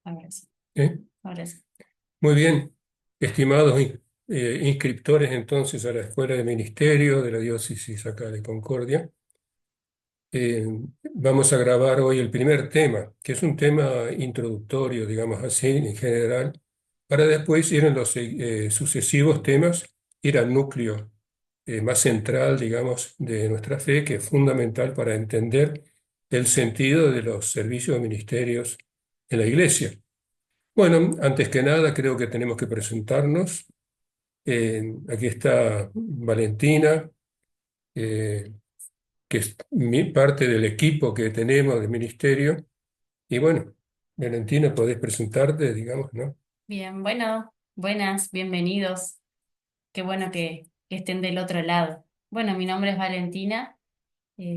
Ahora sí, ¿Eh? ahora sí. Muy bien, estimados inscriptores entonces a la Escuela de Ministerio de la Diócesis acá de Concordia. Eh, Vamos a grabar hoy el primer tema, que es un tema introductorio, digamos así, en general, para después ir en los sucesivos temas, ir al núcleo más central, digamos, de nuestra fe, que es fundamental para entender el sentido de los servicios de ministerios en la Iglesia. Bueno, antes que nada creo que tenemos que presentarnos. Aquí está Valentina, eh, que es parte del equipo que tenemos de ministerio. Y bueno, Valentina, podés presentarte, digamos, ¿no? Bien, bueno, buenas, bienvenidos. Qué bueno que estén del otro lado. Bueno, mi nombre es Valentina,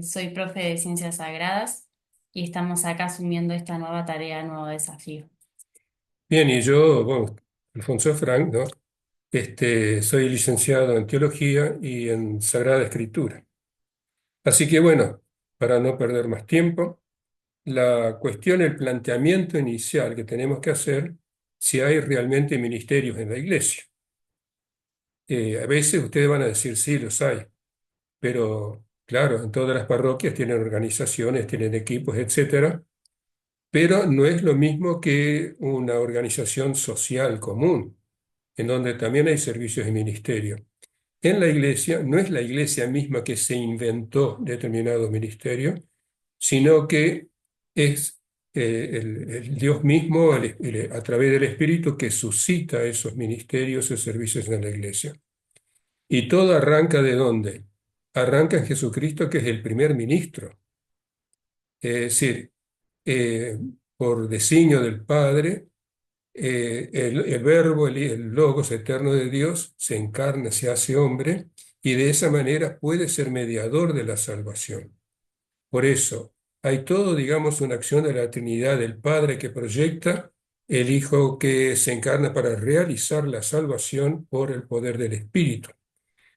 soy profe de Ciencias Sagradas y estamos acá asumiendo esta nueva tarea, nuevo desafío. Bien, y yo, bueno, Alfonso Frank, ¿no? Soy licenciado en Teología y en Sagrada Escritura. Así que bueno, para no perder más tiempo, la cuestión, el planteamiento inicial que tenemos que hacer, si hay realmente ministerios en la Iglesia. A veces ustedes van a decir, sí, los hay, pero claro, en todas las parroquias tienen organizaciones, tienen equipos, etcétera, pero no es lo mismo que una organización social común, en donde también hay servicios de ministerio. En la Iglesia, no es la Iglesia misma que se inventó determinado ministerio, sino que es el Dios mismo, a través del Espíritu, que suscita esos ministerios, esos servicios en la Iglesia. Y todo arranca ¿de dónde? Arranca en Jesucristo, que es el primer ministro. Es decir, eh, por designio del Padre, el Verbo, el Logos eterno de Dios, se encarna, se hace hombre, y de esa manera puede ser mediador de la salvación. Por eso, hay todo, digamos, una acción de la Trinidad del Padre que proyecta, el Hijo que se encarna para realizar la salvación por el poder del Espíritu.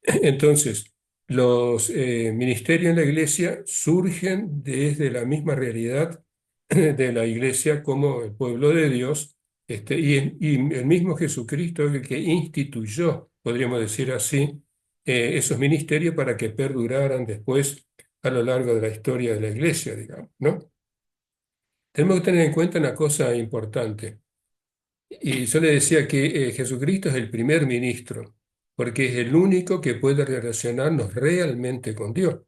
Entonces, los ministerios en la Iglesia surgen desde la misma realidad de la Iglesia como el pueblo de Dios, y el mismo Jesucristo es el que instituyó, podríamos decir así, esos ministerios para que perduraran después a lo largo de la historia de la Iglesia, digamos, ¿no? Tenemos que tener en cuenta una cosa importante. Y yo le decía que Jesucristo es el primer ministro, porque es el único que puede relacionarnos realmente con Dios.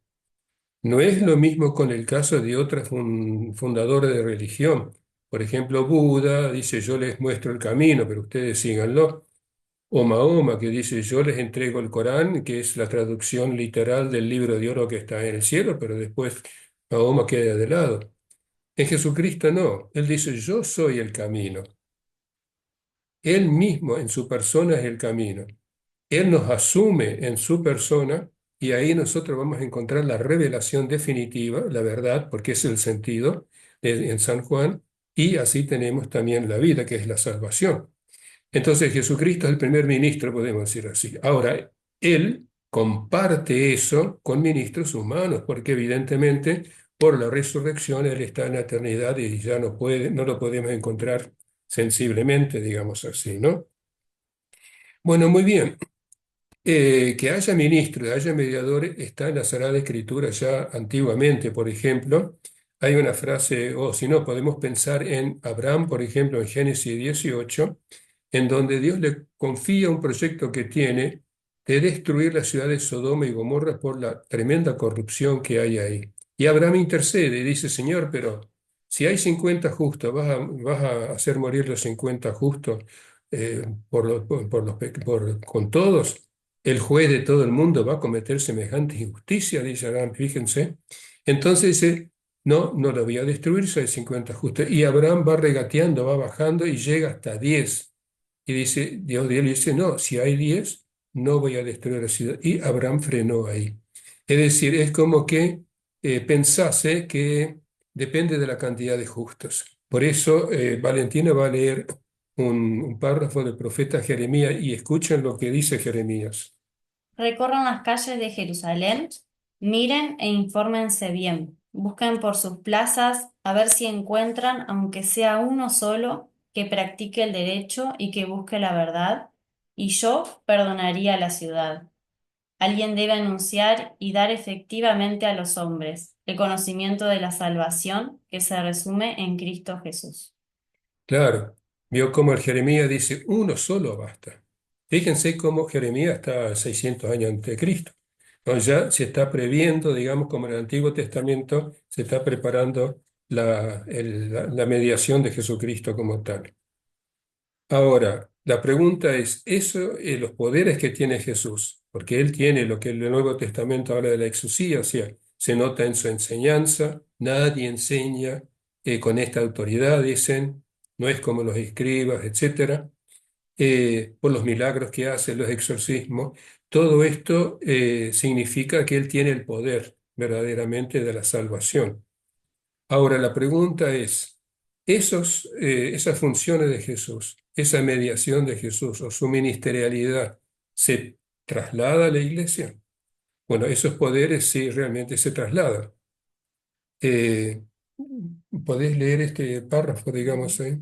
No es lo mismo con el caso de otros fundadores de religión. Por ejemplo, Buda dice, yo les muestro el camino, pero ustedes síganlo. O Mahoma, que dice, yo les entrego el Corán, que es la traducción literal del libro de oro que está en el cielo, pero después Mahoma queda de lado. En Jesucristo no. Él dice, yo soy el camino. Él mismo en su persona es el camino. Él nos asume en su persona y ahí nosotros vamos a encontrar la revelación definitiva, la verdad, porque es el sentido en San Juan, y así tenemos también la vida, que es la salvación. Entonces Jesucristo es el primer ministro, podemos decir así. Ahora, Él comparte eso con ministros humanos, porque evidentemente por la resurrección Él está en la eternidad y ya no puede, no lo podemos encontrar sensiblemente, digamos así, ¿no? Bueno, muy bien. Que haya ministros, haya mediadores, está en la Sagrada Escritura ya antiguamente. Por ejemplo, hay una frase, o si no, podemos pensar en Abraham, por ejemplo, en Génesis 18, en donde Dios le confía un proyecto que tiene de destruir la ciudad de Sodoma y Gomorra por la tremenda corrupción que hay ahí. Y Abraham intercede y dice, Señor, pero si hay 50 justos, vas a hacer morir los 50 justos con todos. El juez de todo el mundo va a cometer semejante injusticia, dice Abraham, fíjense. Entonces dice, no, no lo voy a destruir, soy 50 justos. Y Abraham va regateando, va bajando y llega hasta 10. Y dice, Dios le dice, no, si hay 10 no voy a destruir la ciudad. Y Abraham frenó ahí. Es decir, es como que pensase que depende de la cantidad de justos. Por eso, Valentina va a leer un párrafo del profeta Jeremías y escuchen lo que dice Jeremías. Recorran las calles de Jerusalén, miren e infórmense bien. Busquen por sus plazas a ver si encuentran, aunque sea uno solo, que practique el derecho y que busque la verdad, y yo perdonaría a la ciudad. Alguien debe anunciar y dar efectivamente a los hombres el conocimiento de la salvación que se resume en Cristo Jesús. Claro, vio cómo el Jeremías dice, uno solo basta. Fíjense cómo Jeremías está 600 años antes de Cristo. Entonces ya se está previendo, digamos, como en el Antiguo Testamento, se está preparando la mediación de Jesucristo como tal. Ahora, la pregunta es, eso, los poderes que tiene Jesús, porque Él tiene lo que el Nuevo Testamento habla de la exusía, o sea, se nota en su enseñanza, nadie enseña con esta autoridad, dicen, no es como los escribas, etcétera, por los milagros que hace, los exorcismos, todo esto significa que Él tiene el poder verdaderamente de la salvación. Ahora, la pregunta es, esas funciones de Jesús, esa mediación de Jesús o su ministerialidad, ¿se traslada a la iglesia? Bueno, esos poderes sí realmente se trasladan. Eh, ¿Podés leer este párrafo, digamos, ahí?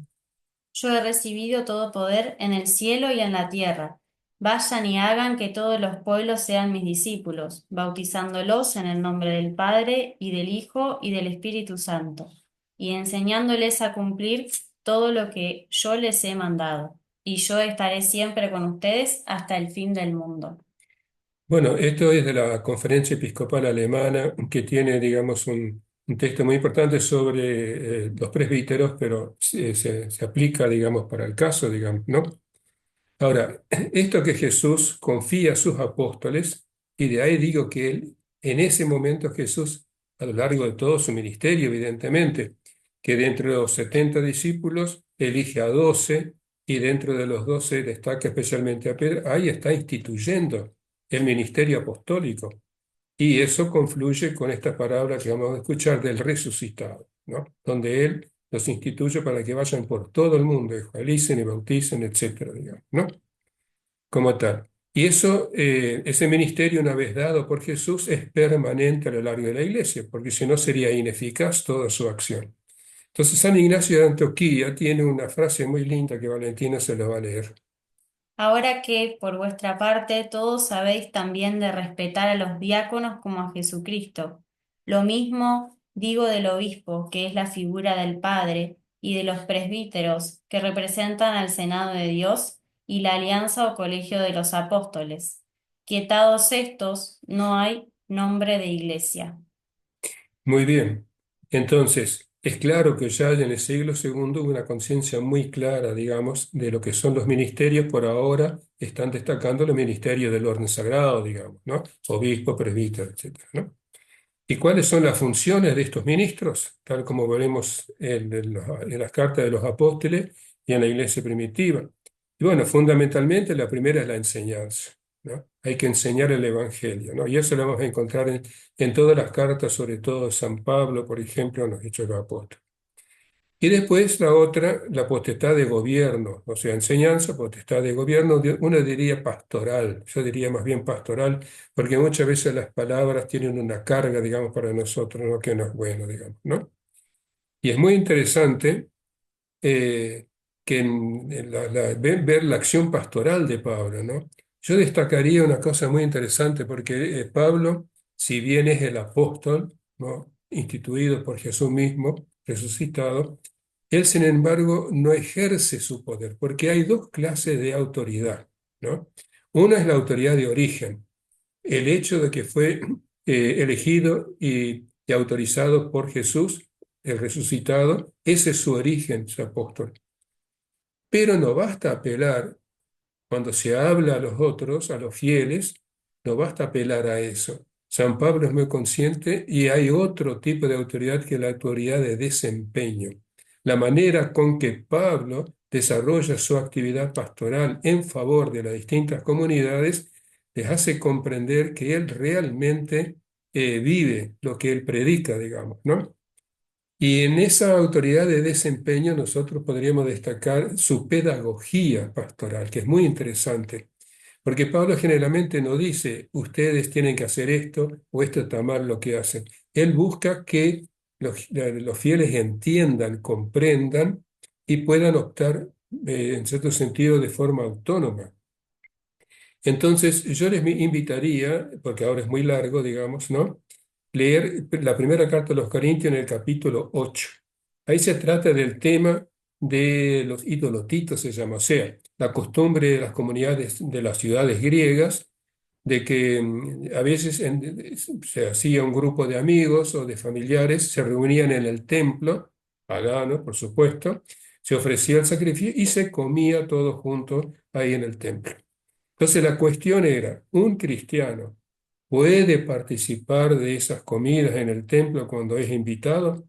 Yo he recibido todo poder en el cielo y en la tierra. Vayan y hagan que todos los pueblos sean mis discípulos, bautizándolos en el nombre del Padre y del Hijo y del Espíritu Santo, y enseñándoles a cumplir todo lo que yo les he mandado. Y yo estaré siempre con ustedes hasta el fin del mundo. Bueno, esto es de la Conferencia Episcopal Alemana, que tiene, digamos, un texto muy importante sobre los presbíteros, pero se aplica, digamos, para el caso, digamos, ¿no? Ahora, esto que Jesús confía a sus apóstoles, y de ahí digo que él, en ese momento Jesús, a lo largo de todo su ministerio, evidentemente, que dentro de los 70 discípulos elige a 12 y dentro de los 12 destaca especialmente a Pedro, ahí está instituyendo el ministerio apostólico. Y eso confluye con esta palabra que vamos a escuchar del resucitado, ¿no? Donde él los instituye para que vayan por todo el mundo, evangelicen y bauticen, etcétera, digamos, ¿no? Como tal. Y eso, ese ministerio, una vez dado por Jesús, es permanente a lo largo de la iglesia, porque si no sería ineficaz toda su acción. Entonces, San Ignacio de Antioquía tiene una frase muy linda que Valentina se la va a leer. Ahora que, por vuestra parte, todos sabéis también de respetar a los diáconos como a Jesucristo. Lo mismo digo del obispo, que es la figura del Padre, y de los presbíteros, que representan al Senado de Dios y la alianza o colegio de los apóstoles. Quietados estos, no hay nombre de iglesia. Muy bien. Entonces, es claro que ya en el siglo segundo hubo una conciencia muy clara, digamos, de lo que son los ministerios. Por ahora están destacando los ministerios del orden sagrado, digamos, ¿no? Obispo, presbítero, etcétera, ¿no? ¿Y cuáles son las funciones de estos ministros? Tal como veremos en las cartas de los apóstoles y en la iglesia primitiva. Y bueno, fundamentalmente la primera es la enseñanza, ¿no? Hay que enseñar el Evangelio, ¿no? Y eso lo vamos a encontrar en todas las cartas, sobre todo San Pablo, por ejemplo, en los Hechos de los Apóstoles. Y después la otra, la potestad de gobierno, o sea, enseñanza, potestad de gobierno, uno diría pastoral, yo diría más bien pastoral, porque muchas veces las palabras tienen una carga, digamos, para nosotros, ¿no? Que no es bueno, digamos, ¿no? Y es muy interesante eh, que ver la acción pastoral de Pablo, ¿no? Yo destacaría una cosa muy interesante, porque Pablo, si bien es el apóstol, ¿no? Instituido por Jesús mismo, resucitado, él, sin embargo, no ejerce su poder, porque hay dos clases de autoridad, ¿no? Una es la autoridad de origen, el hecho de que fue elegido y autorizado por Jesús, el resucitado, ese es su origen, su apóstol. Pero no basta apelar, cuando se habla a los otros, a los fieles, no basta apelar a eso. San Pablo es muy consciente y hay otro tipo de autoridad que es la autoridad de desempeño. La manera con que Pablo desarrolla su actividad pastoral en favor de las distintas comunidades les hace comprender que él realmente vive lo que él predica, digamos, ¿no? Y en esa autoridad de desempeño nosotros podríamos destacar su pedagogía pastoral, que es muy interesante, porque Pablo generalmente no dice, ustedes tienen que hacer esto o esto está mal lo que hacen. Él busca que los fieles entiendan, comprendan y puedan optar, en cierto sentido, de forma autónoma. Entonces, yo les invitaría, porque ahora es muy largo, digamos, ¿no? Leer la primera carta a los Corintios en el capítulo 8. Ahí se trata del tema de los idolotitos, se llama, o sea, la costumbre de las comunidades de las ciudades griegas de que a veces se hacía un grupo de amigos o de familiares, se reunían en el templo, pagano, por supuesto, se ofrecía el sacrificio y se comía todos juntos ahí en el templo. Entonces la cuestión era, ¿un cristiano puede participar de esas comidas en el templo cuando es invitado?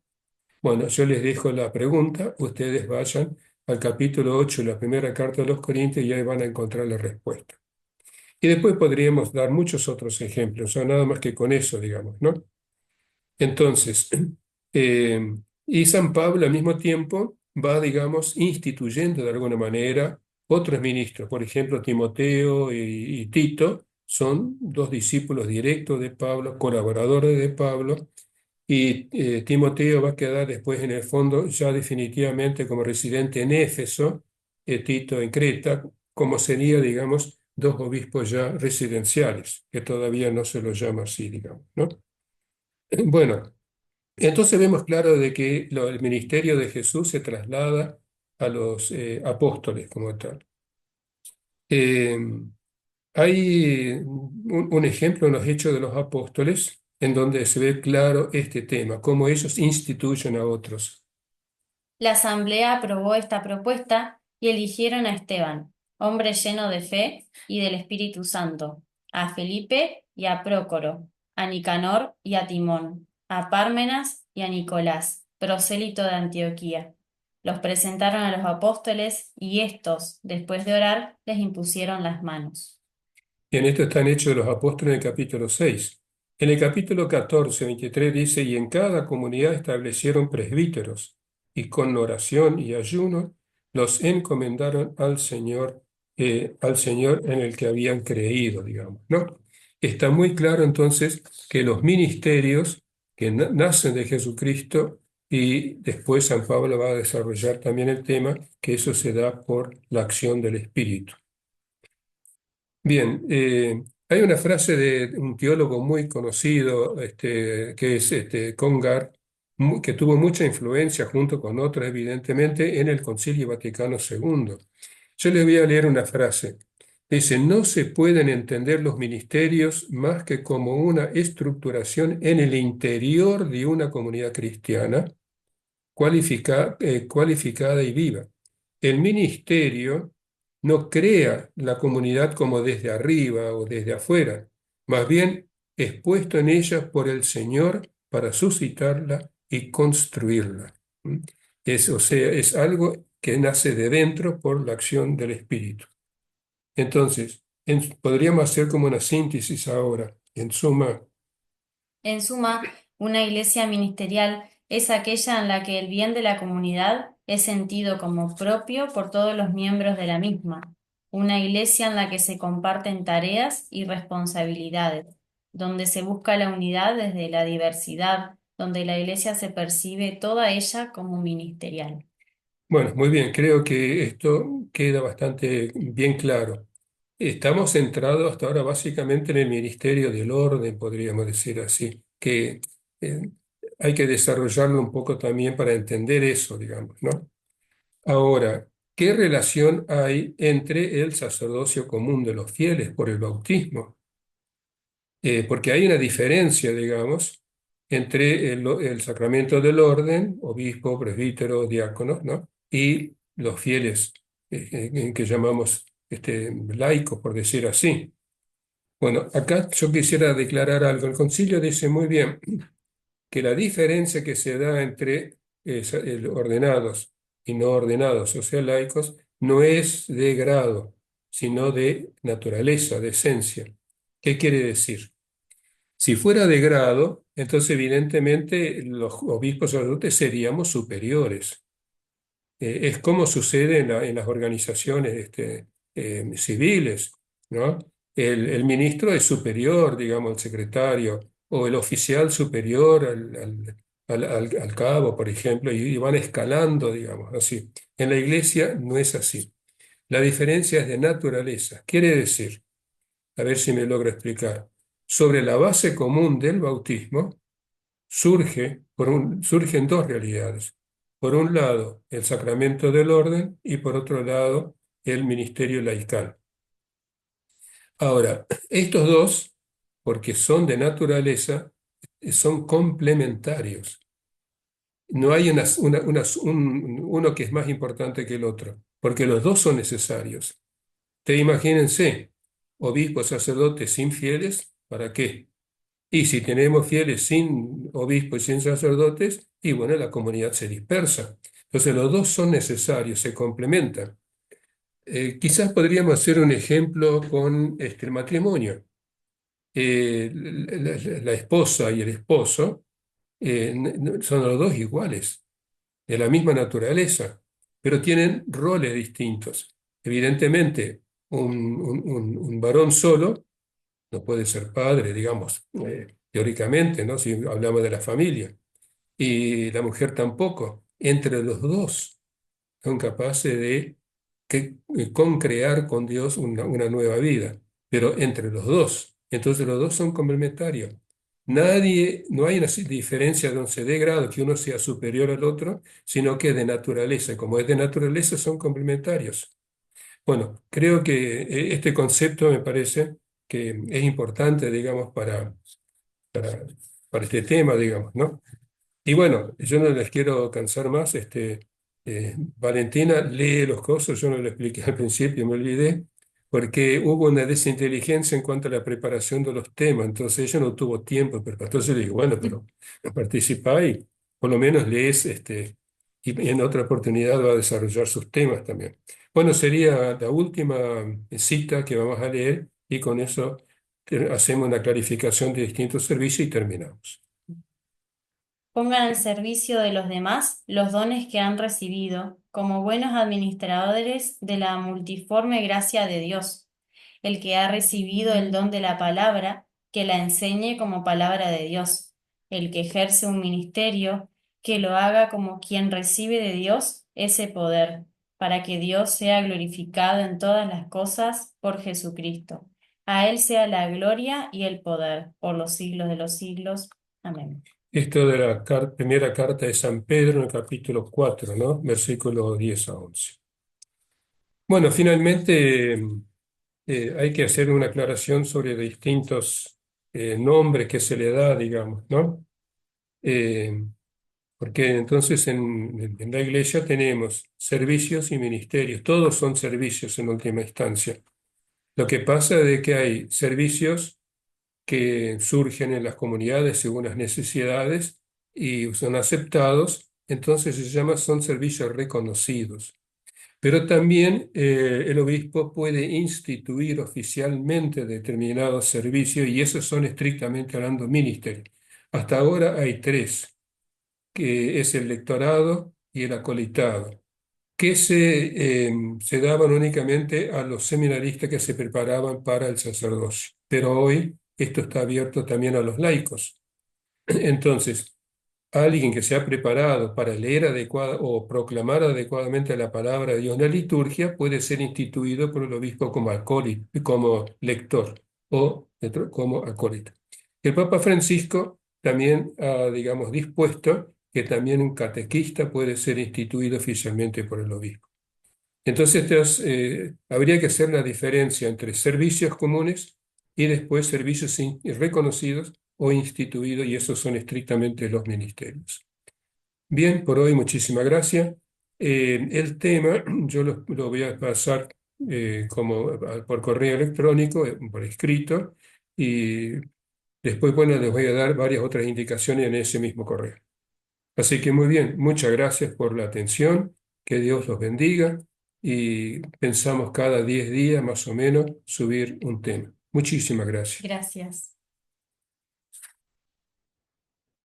Bueno, yo les dejo la pregunta, ustedes vayan al capítulo 8 de la primera carta de los Corintios y ahí van a encontrar la respuesta. Y después podríamos dar muchos otros ejemplos, o sea, nada más que con eso, digamos, ¿no? Entonces, eh, y San Pablo al mismo tiempo va, digamos, instituyendo de alguna manera otros ministros. Por ejemplo, Timoteo y Tito son dos discípulos directos de Pablo, colaboradores de Pablo, y Timoteo va a quedar después en el fondo ya definitivamente como residente en Éfeso, Tito en Creta, como sería, digamos, dos obispos ya residenciales, que todavía no se los llama así, digamos, ¿no? Bueno, entonces vemos claro de que el ministerio de Jesús se traslada a los apóstoles como tal. Eh, Hay un ejemplo en los Hechos de los Apóstoles en donde se ve claro este tema, cómo ellos instituyen a otros. La asamblea aprobó esta propuesta y eligieron a Esteban, hombre lleno de fe y del Espíritu Santo, a Felipe y a Prócoro, a Nicanor y a Timón, a Pármenas y a Nicolás, prosélito de Antioquía. Los presentaron a los apóstoles y éstos, después de orar, les impusieron las manos. Y en esto están hechos de los apóstoles en el capítulo 6. En el capítulo 14, 23 dice, y en cada comunidad establecieron presbíteros, y con oración y ayuno los encomendaron al Señor en el que habían creído, digamos, ¿no? Está muy claro entonces que los ministerios que nacen de Jesucristo, y después San Pablo va a desarrollar también el tema, que eso se da por la acción del Espíritu. Bien, hay una frase de un teólogo muy conocido, que es Congar, que tuvo mucha influencia junto con otros, evidentemente, en el Concilio Vaticano II. Yo les voy a leer una frase. Dice, no se pueden entender los ministerios más que como una estructuración en el interior de una comunidad cristiana cualificada y viva. El ministerio no crea la comunidad como desde arriba o desde afuera, más bien es puesto en ella por el Señor para suscitarla y construirla. ¿Mm? O sea, es algo que nace de dentro por la acción del Espíritu. Entonces, podríamos hacer como una síntesis ahora. En suma, En suma, una iglesia ministerial es aquella en la que el bien de la comunidad es sentido como propio por todos los miembros de la misma. Una iglesia en la que se comparten tareas y responsabilidades, donde se busca la unidad desde la diversidad, donde la iglesia se percibe toda ella como ministerial. bueno, muy bien, creo que esto queda bastante bien claro. Estamos centrados hasta ahora básicamente en el Ministerio del Orden, podríamos decir así, que eh, hay que desarrollarlo un poco también para entender eso, digamos, ¿no? Ahora, ¿qué relación hay entre el sacerdocio común de los fieles por el bautismo? Porque hay una diferencia, digamos, entre el sacramento del orden, obispo, presbítero, diácono, ¿no? Y los fieles, que llamamos laicos, por decir así. Bueno, acá yo quisiera declarar algo. El concilio dice muy bien que la diferencia que se da entre ordenados y no ordenados, o sea, laicos, no es de grado, sino de naturaleza, de esencia. ¿Qué quiere decir? Si fuera de grado, entonces evidentemente los obispos sacerdotes seríamos superiores. Es como sucede en las organizaciones civiles, ¿no? El ministro es superior, digamos, al secretario, o el oficial superior al cabo, por ejemplo, y van escalando, digamos, así. En la iglesia no es así. La diferencia es de naturaleza. Quiere decir, a ver si me logro explicar, sobre la base común del bautismo surgen dos realidades. Por un lado, el sacramento del orden y por otro lado, el ministerio laical. Ahora, estos dos, porque son de naturaleza, son complementarios. No hay uno que es más importante que el otro, porque los dos son necesarios. Te imagínense, obispos, sacerdotes sin fieles, ¿para qué? Y si tenemos fieles sin obispos y sin sacerdotes, y bueno, la comunidad se dispersa. Entonces los dos son necesarios, se complementan. Quizás podríamos hacer un ejemplo con el matrimonio. La esposa y el esposo son los dos iguales, de la misma naturaleza, pero tienen roles distintos. Evidentemente, un varón solo no puede ser padre, digamos, teóricamente, ¿no? Si hablamos de la familia. Y la mujer tampoco. Entre los dos son capaces de concrear con Dios una nueva vida, pero entre los dos. Entonces los dos son complementarios. No hay una diferencia de 11 de grado, que uno sea superior al otro, sino que de naturaleza. Como es de naturaleza, son complementarios. Bueno, creo que este concepto me parece que es importante, digamos, para, para este tema, digamos, ¿no? Y bueno, yo no les quiero cansar más. Valentina lee los cosas, yo no lo expliqué al principio, me olvidé, porque hubo una desinteligencia en cuanto a la preparación de los temas, entonces ella no tuvo tiempo de preparar. Entonces le digo, bueno, pero participa y por lo menos lees, y en otra oportunidad va a desarrollar sus temas también. Bueno, sería la última cita que vamos a leer y con eso hacemos una clarificación de distintos servicios y terminamos. Pongan al servicio de los demás los dones que han recibido como buenos administradores de la multiforme gracia de Dios. El que ha recibido el don de la palabra, que la enseñe como palabra de Dios. El que ejerce un ministerio, que lo haga como quien recibe de Dios ese poder, para que Dios sea glorificado en todas las cosas por Jesucristo. A Él sea la gloria y el poder por los siglos de los siglos. Amén. Esto de la primera carta de San Pedro en el capítulo 4, ¿no? Versículos 10 a 11. Bueno, finalmente hay que hacer una aclaración sobre distintos nombres que se le da, digamos, ¿no? Eh, Porque entonces en la iglesia tenemos servicios y ministerios, todos son servicios en última instancia. Lo que pasa es de que hay servicios que surgen en las comunidades según las necesidades y son aceptados, entonces son servicios reconocidos. Pero también el obispo puede instituir oficialmente determinados servicios y esos son estrictamente hablando ministerios. Hasta ahora hay tres, que es el lectorado y el acolitado, que se daban únicamente a los seminaristas que se preparaban para el sacerdocio. Pero hoy esto está abierto también a los laicos. Entonces, alguien que se ha preparado para leer adecuada o proclamar adecuadamente la palabra de Dios en la liturgia puede ser instituido por el obispo como acólito, como lector o como acólito. El Papa Francisco también ha, digamos, dispuesto que también un catequista puede ser instituido oficialmente por el obispo. Entonces, habría que hacer la diferencia entre servicios comunes y después servicios reconocidos o instituidos, y esos son estrictamente los ministerios. Bien, por hoy muchísimas gracias. El tema yo lo voy a pasar por correo electrónico, por escrito, y después, bueno, les voy a dar varias otras indicaciones en ese mismo correo. Así que muy bien, muchas gracias por la atención, que Dios los bendiga y pensamos cada 10 días más o menos subir un tema. Muchísimas gracias. Gracias.